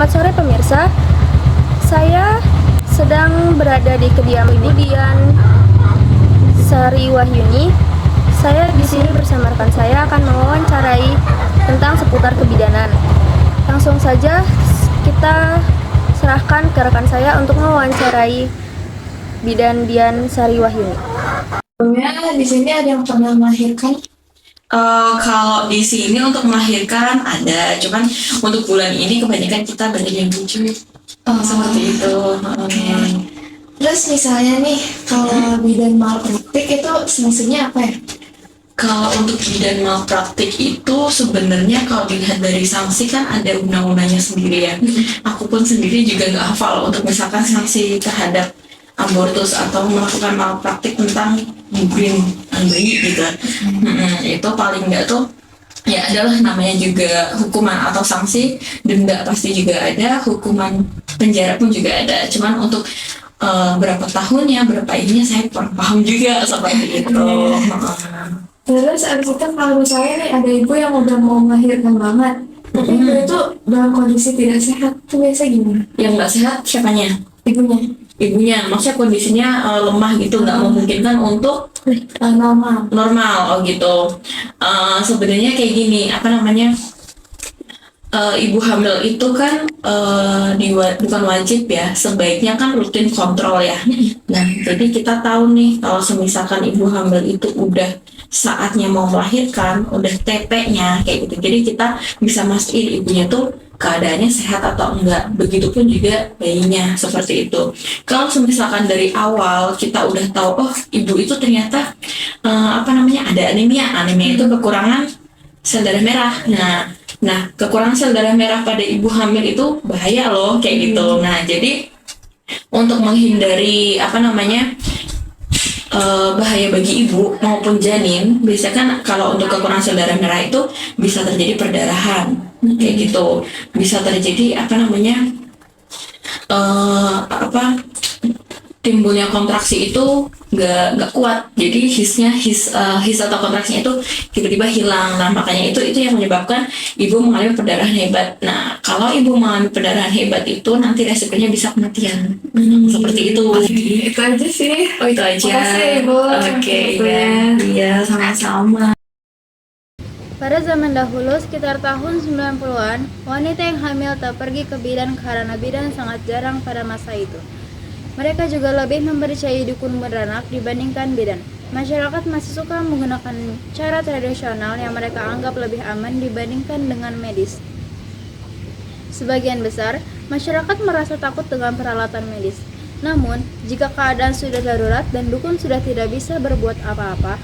Selamat sore pemirsa, saya sedang berada di kediaman Ibu Dian Sari Wahyuni. Saya di sini bersama rekan saya akan mewawancarai tentang seputar kebidanan. Langsung saja kita serahkan ke rekan saya untuk mewawancarai Bidan Dian Sari Wahyuni. Sebelumnya di sini ada yang pernah melahirkan? Kalau di sini untuk melahirkan ada, cuman untuk bulan ini kebanyakan kita banyak yang lucu seperti itu. Terus misalnya nih, kalau bidan malpraktik itu sanksinya apa ya? Kalau untuk bidan malpraktik itu sebenarnya kalau dilihat dari sanksi kan ada undang-undangnya sendiri ya. Aku pun sendiri juga nggak hafal untuk misalkan sanksi terhadap abortus atau melakukan malpraktik tentang gugurin bayi gitu. Itu paling nggak tuh ya adalah namanya juga hukuman atau sanksi, denda pasti juga ada, hukuman penjara pun juga ada. Cuman untuk berapa tahunnya, berapa ininya saya kurang paham juga seperti itu. Terus abis itu kalau misalnya nih ada ibu yang udah mau melahirkan banget, tapi ibu itu dalam kondisi tidak sehat, itu biasa gimana? Yang nggak sehat siapanya? Ibunya, maksudnya kondisinya lemah gitu, nggak memungkinkan untuk normal, oh gitu. Sebenarnya kayak gini, apa namanya? Ibu hamil itu kan bukan wajib ya, sebaiknya kan rutin kontrol ya. Nah, jadi kita tahu nih kalau misalkan ibu hamil itu udah saatnya mau melahirkan, udah TP-nya kayak gitu. Jadi kita bisa mastiin ibunya tuh keadaannya sehat atau enggak. Begitupun juga bayinya seperti itu. Kalau misalkan dari awal kita udah tahu, oh ibu itu ternyata ada anemia itu kekurangan sel darah merah. Nah, kekurangan sel darah merah pada ibu hamil itu bahaya loh kayak gitu. Nah, jadi untuk menghindari bahaya bagi ibu maupun janin, biasanya kan kalau untuk kekurangan sel darah merah itu bisa terjadi perdarahan kayak gitu, bisa terjadi timbulnya kontraksi itu nggak kuat, jadi his atau kontraksinya itu tiba-tiba hilang. Nah, makanya itu yang menyebabkan ibu mengalami perdarahan hebat. Nah, kalau ibu mengalami perdarahan hebat itu nanti resikonya bisa kematian. Seperti itu. Itu aja sih. Oh, itu aja. Makasih Ibu. Oke, ya sama-sama. Pada zaman dahulu, sekitar tahun 90-an, wanita yang hamil tak pergi ke bidan karena bidan sangat jarang pada masa itu. Mereka juga lebih mempercayai dukun beranak dibandingkan bidan. Masyarakat masih suka menggunakan cara tradisional yang mereka anggap lebih aman dibandingkan dengan medis. Sebagian besar, masyarakat merasa takut dengan peralatan medis. Namun, jika keadaan sudah darurat dan dukun sudah tidak bisa berbuat apa-apa,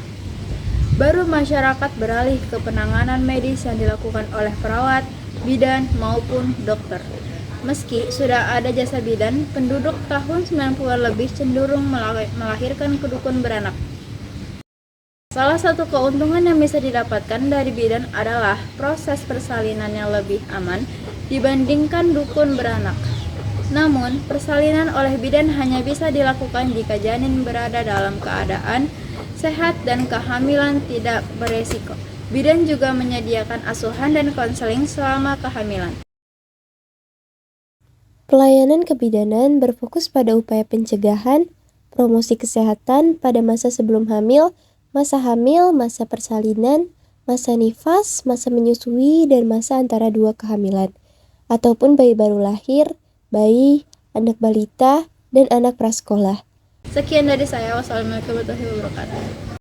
baru masyarakat beralih ke penanganan medis yang dilakukan oleh perawat, bidan, maupun dokter. Meski sudah ada jasa bidan, penduduk tahun 90-an lebih cenderung melahirkan ke dukun beranak. Salah satu keuntungan yang bisa didapatkan dari bidan adalah proses persalinan yang lebih aman dibandingkan dukun beranak. Namun, persalinan oleh bidan hanya bisa dilakukan jika janin berada dalam keadaan sehat dan kehamilan tidak beresiko. Bidan juga menyediakan asuhan dan konseling selama kehamilan. Pelayanan kebidanan berfokus pada upaya pencegahan, promosi kesehatan pada masa sebelum hamil, masa persalinan, masa nifas, masa menyusui, dan masa antara dua kehamilan, ataupun bayi baru lahir, bayi, anak balita, dan anak prasekolah. Sekian dari saya. Wassalamualaikum warahmatullahi wabarakatuh.